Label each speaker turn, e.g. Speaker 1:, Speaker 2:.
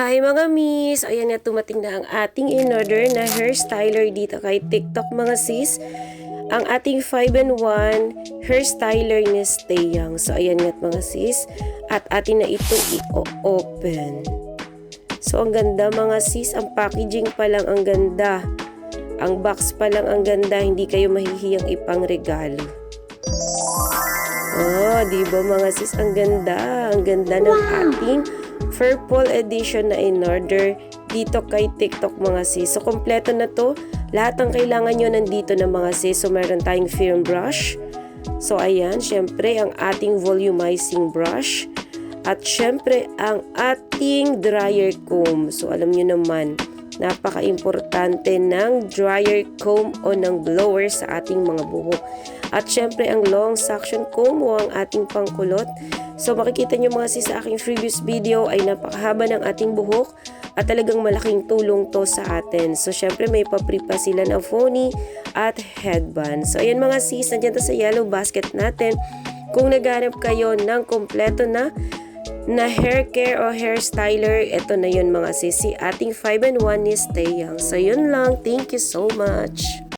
Speaker 1: Hi mga miss! Ayan nga, tumating na ang ating in-order na hairstyler dito kay TikTok mga sis. Ang ating 5-in-1 hairstyler ni Stay Young. So ayan nga mga sis. At atin na ito i-open. So ang ganda mga sis. Ang packaging pa lang ang ganda. Ang box pa lang ang ganda. Hindi kayo mahihiyang ipang regalo. Oh, diba mga sis? Ang ganda. Ang ganda ng ating purple edition na in-order dito kay TikTok mga sis. So, kompleto na to. Lahat ng kailangan nyo nandito na mga sis. So, meron tayong firm brush. So, ayan. Syempre, ang ating volumizing brush. At syempre, ang ating dryer comb. So, alam nyo naman, napaka-importante ng dryer comb o ng blower sa ating mga buhok. At syempre, ang long suction comb o ang ating pangkulot. So, makikita nyo mga sis sa aking previous video ay napakahaba ng ating buhok at talagang malaking tulong to sa atin. So, syempre, may papripa sila na phony at headband. So, ayan mga sis, nandiyan to sa yellow basket natin. Kung naghanap kayo ng kompleto na hair care o hair styler, ito na yun mga sis. Si ating 5-in-1 ni Stay Young. So, yun lang. Thank you so much.